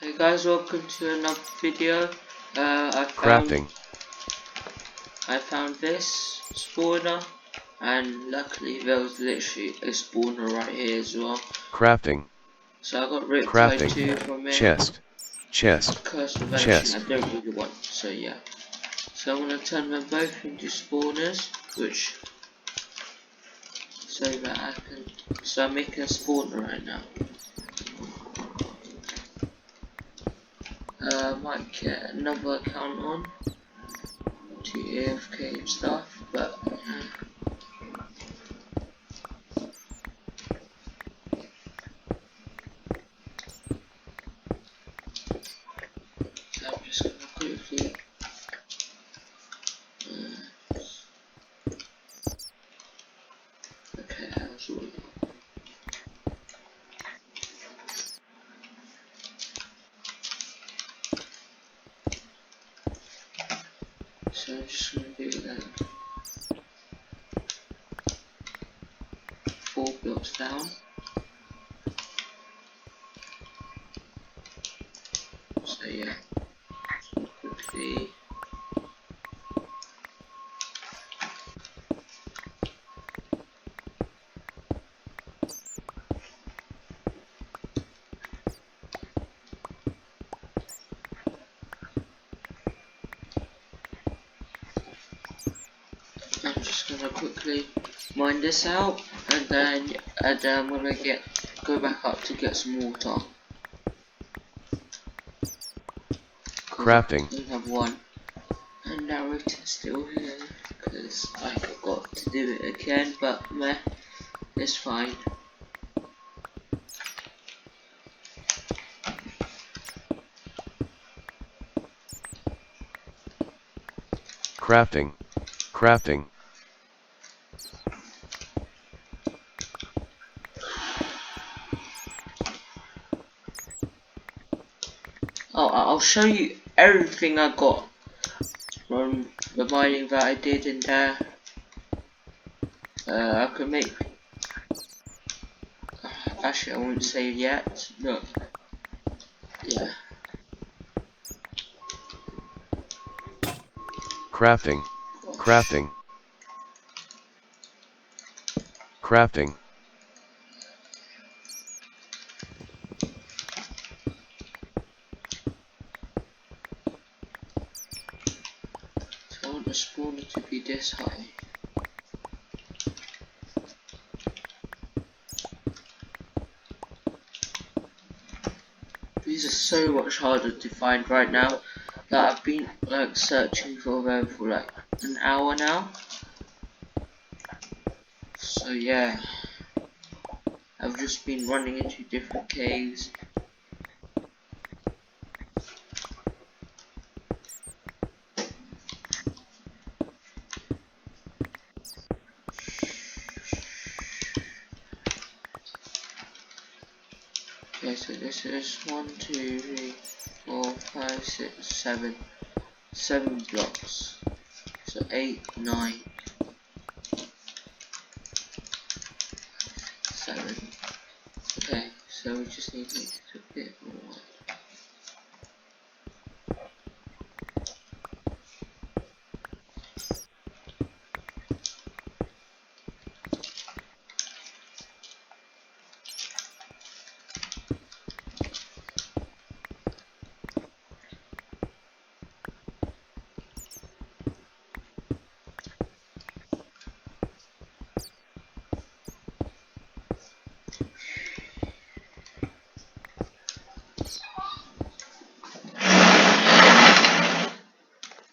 Hey guys, welcome to another video. Crafting. I found this spawner, and luckily there was literally a spawner right here as well. Crafting. So I got Riptide 2 Crafting. from it. Chest. Curse of Vanishing Chest. I don't really want, so yeah. So I'm gonna turn them both into spawners, so I'm making a spawner right now. Might get another account on to AFK and stuff, but so I'm just gonna quickly okay, how's all so I'm just gonna do that 4 blocks down. So yeah, quickly. I'm just gonna quickly mine this out, and then I'm gonna go back up to get some water. Crafting. I only have one, and now it's still here because I forgot to do it again. But meh, it's fine. Crafting. Crafting. Oh, I'll show you everything I got from the mining that I did in there. I could make. Actually, I won't say yet. Look, yeah. Crafting. Crafting. Crafting. So I want the spawner to be this high. These are so much harder to find right now that I've been like searching for them for like an hour now. So yeah, I've just been running into different caves. Okay, so this is 1, 2, 3, 4, 5, 6, 7. 7 blocks. So 8, 9, 7. Okay, so we just need to make it a bit more.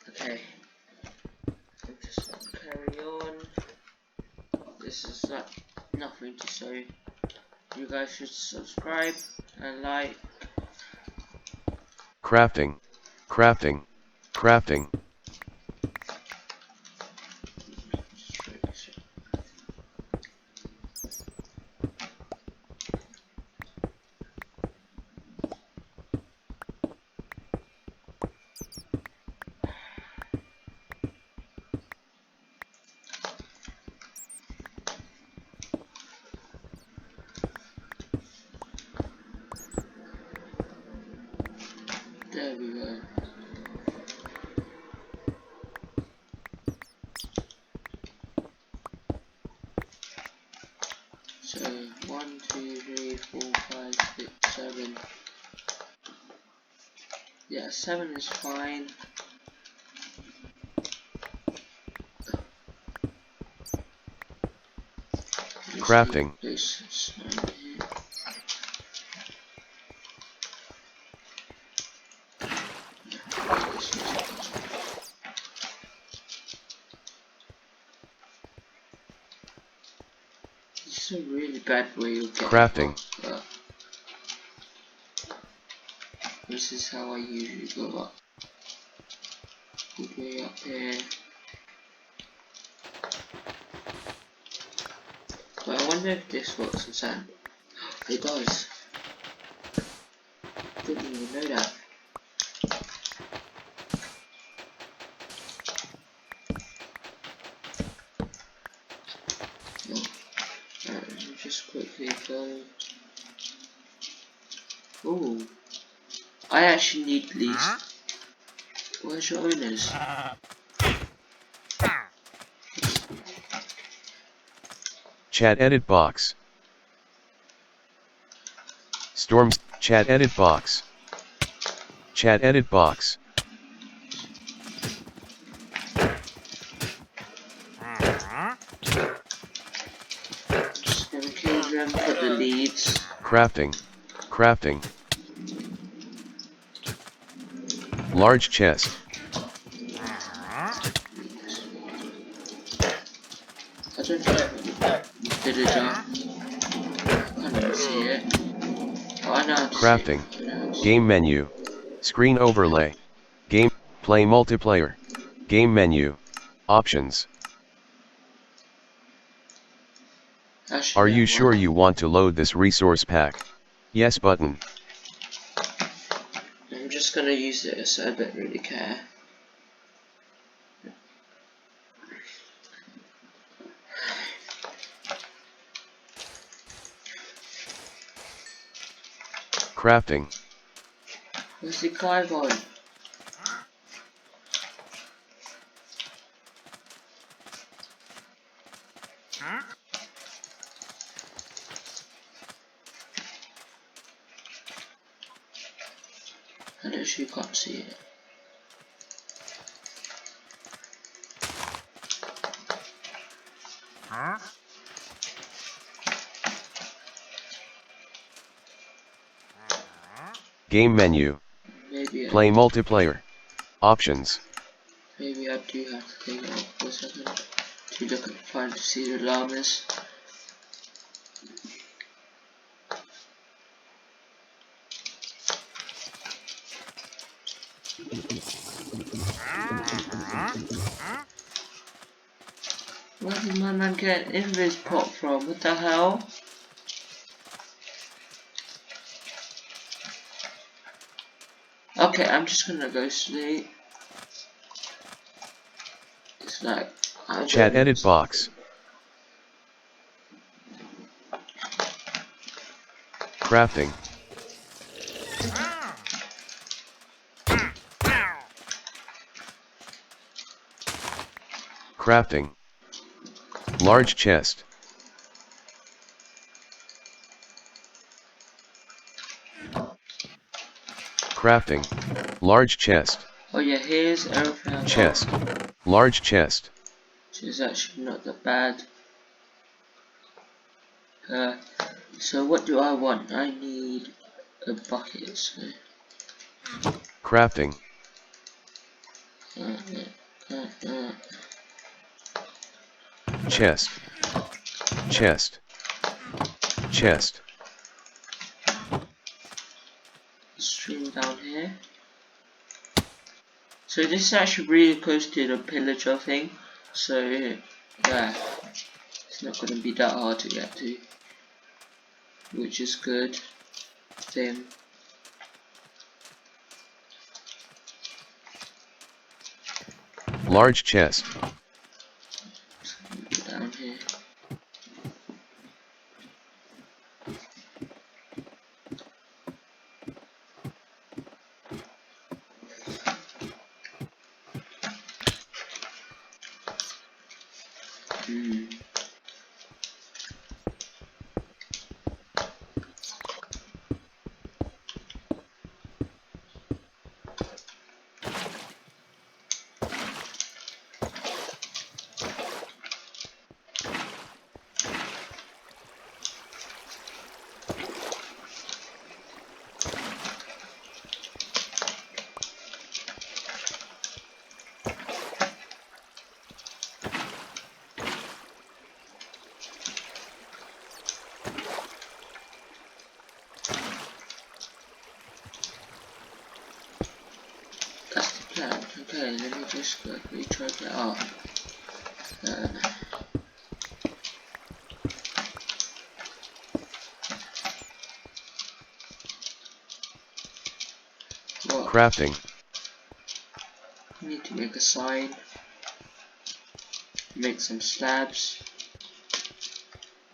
Okay, I'm just gonna carry on. This is like nothing to show. You guys should subscribe and like. Crafting. Crafting. Crafting. Yeah, 7 is fine. Crafting. This is a really bad way of getting Crafting. up, but this is how I usually go up. Good way up here. But I wonder if this works on sand. It does. Didn't even know that. Let me just quickly go. Ooh. I actually need these. Where's your owners? Chat edit box. Storms. Chat edit box. Chat edit box. Just gonna kill them for the leads. Crafting. Crafting. Large chest. I don't know. Villager. I can't even see it. Oh, I know how to Crafting. see it. Game menu. Screen overlay. Game. Play multiplayer. Game menu. Options. Actually, Are you sure you want to load this resource pack? Yes button. I'm just gonna use it, so I don't really care. Crafting. Where's the guy gone? I literally can't see it. Game menu. Maybe Play multiplayer. Options. maybe I do have to take it off for a second to look at find to see the llamas. Where did my man get an invis pot from? What the hell? Okay, I'm just gonna go sleep. It's like Chat edit box. Crafting. Crafting. Large chest. Crafting. Large chest. Oh yeah, here's everything. Chest. Large chest. Which is actually not that bad. So what do I want? I need a bucket. So. Crafting. Chest. Chest. Chest. Stream down here. So this is actually really close to the pillager thing. So yeah, it's not going to be that hard to get to, which is good. Then Large chest. down here. Okay, let me just quickly check it out. What? Crafting. I need to make a sign. Make some slabs.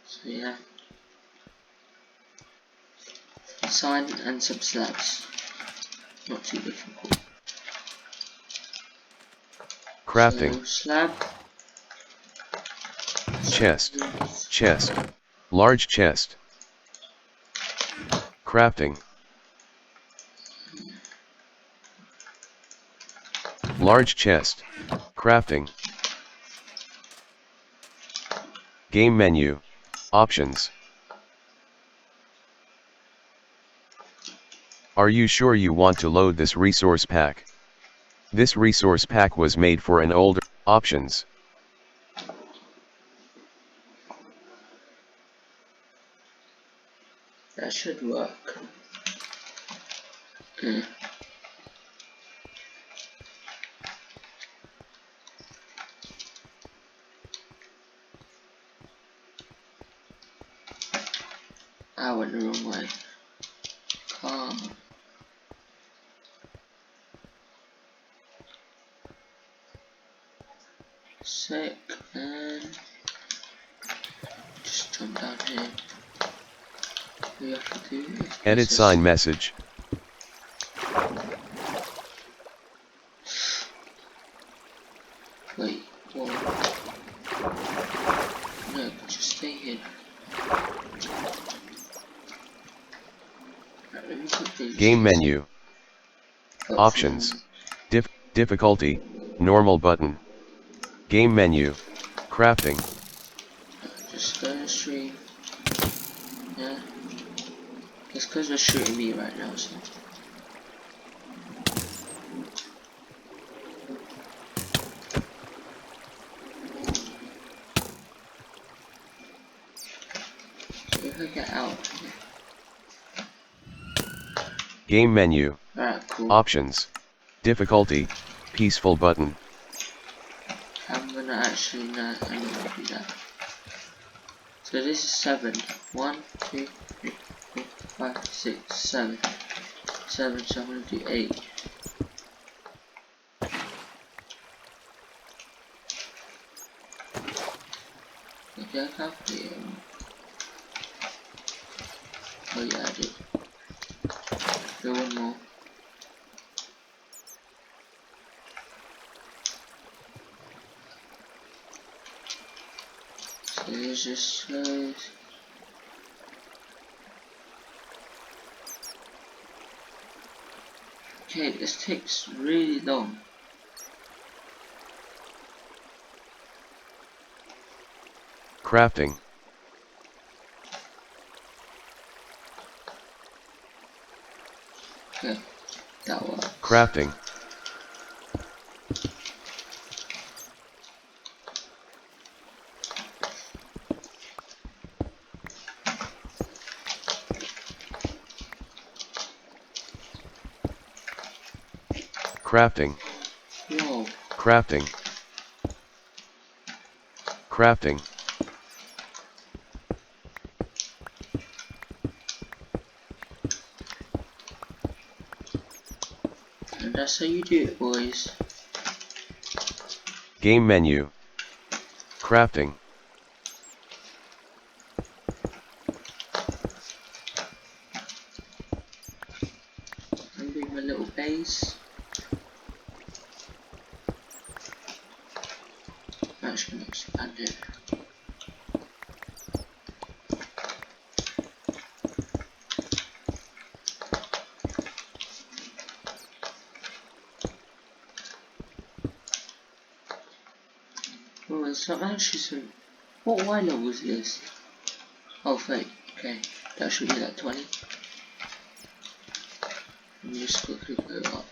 So yeah. A sign and some slabs. Not too difficult. Crafting. So, slab. Chest. Chest. Large chest. Crafting. Large chest. Crafting. Game menu. Options. Are you sure you want to load this resource pack? This resource pack was made for an older. Options. That should work. I went the wrong way. Calm. Sick, and just jump down here. What we have to do is Edit sign message. Wait, whoa. No, just stay here. Right, let me quickly Game menu. Oh, Options. Difficulty. Normal button. Game menu. Crafting. Just go to stream. Yeah. It's because we're shooting me right now, so. So if I get out. Game menu. Alright, cool. Options. Difficulty. Peaceful button. I'm gonna actually not, I'm gonna do that. So this is 7. 1, 2, 3, 4, 5, 6, 7. 7, so I'm gonna do 8. Okay, I can't play it. Oh yeah, I did. Do one more. So this just slows. Okay, this takes really long. Crafting. Okay, that works. Crafting. Crafting. Whoa. Crafting. Crafting. And that's how you do it, boys. Game menu. Crafting. I'm doing my little base. I'm actually gonna expand it. Oh, it's not actually so. What Y level is this? Oh, fake. Okay, that should be like 20. Let me just quickly go up.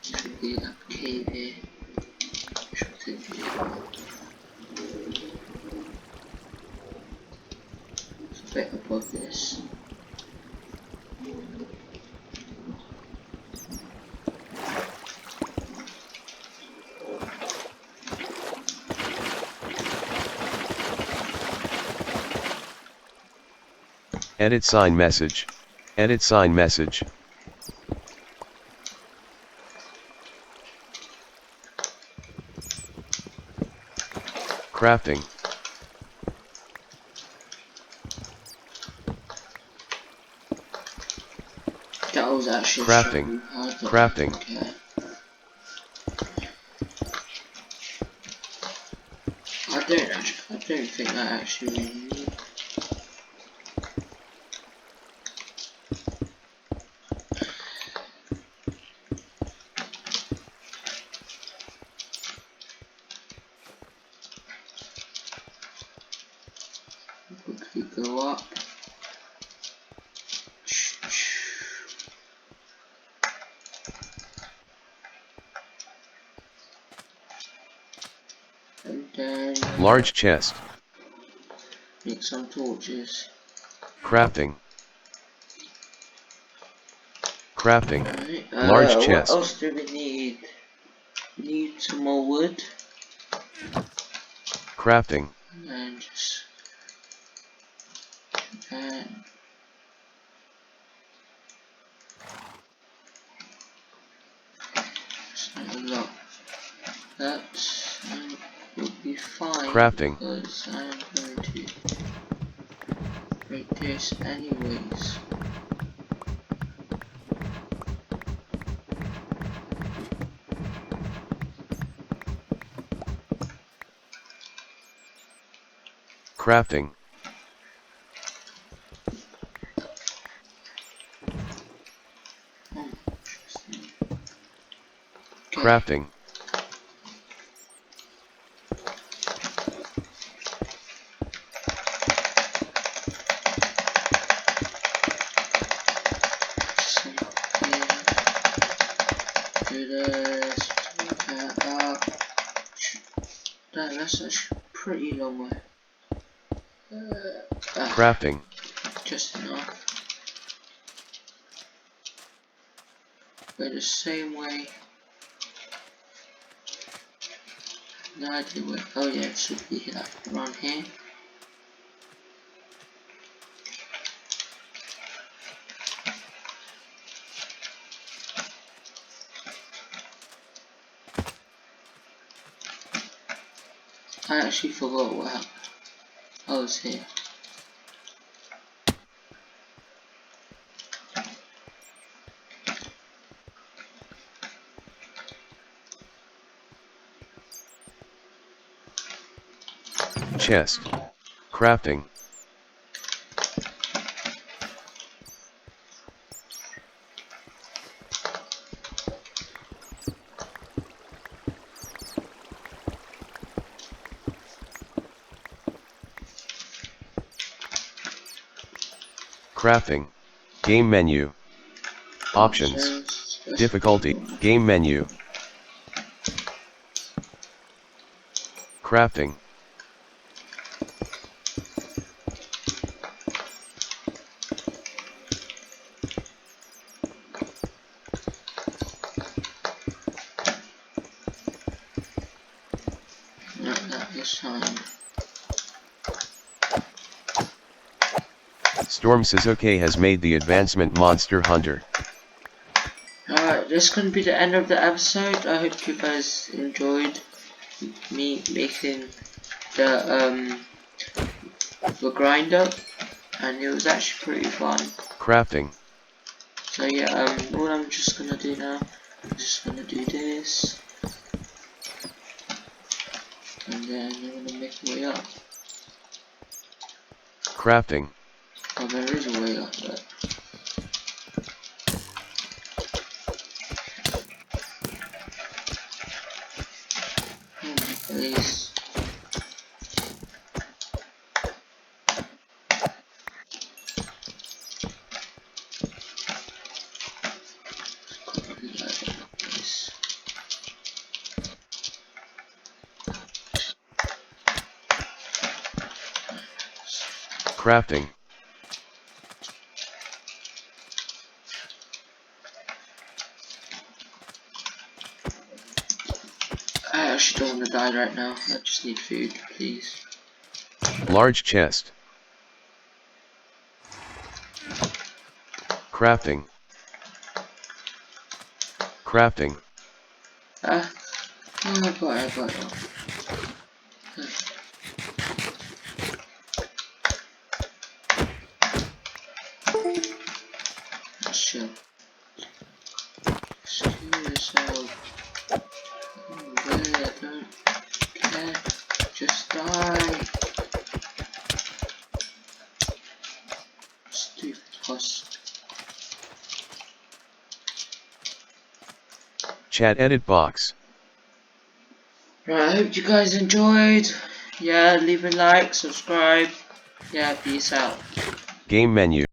Should be like a cave here. Should take me it's a bit above this. Edit sign message. Edit sign message. Crafting. That was actually Crafting. Crafting. Okay. I don't think I actually really need. Quickly go up. And then Large chest. make some torches. Crafting. Crafting. Right. Large What chest. else do we need? We need some more wood. Crafting. And just and unlock that and we'll be fine Crafting. because I'm going to break this anyways. Crafting. Oh, interesting. Okay. Crafting. Do this, that up. That's actually pretty long way. Crafting. Just enough. Go the same way. No idea where. Oh yeah, it should be here, around here. I actually forgot what happened. I was here. Chest. Crafting. Crafting. Game menu. Options. Difficulty. Game menu. Crafting. Not that this time. Storm Suzuki has made the advancement Monster Hunter. Alright, this is going to be the end of the episode. I hope you guys enjoyed me making the grinder, and it was actually pretty fun. Crafting. So yeah, what I'm just gonna do now, I'm just gonna do this, and then I'm gonna make a way up. Crafting. Oh, there is a way up, but at least. Crafting. I actually don't want to die right now. I just need food, please. Large chest. Crafting. Crafting. Oh, I got it. Let's chill. Screw yourself. I don't care. Just die. Stupid host. Chat edit box. Right, I hope you guys enjoyed. Yeah, leave a like, subscribe. Yeah, peace out. Game menu.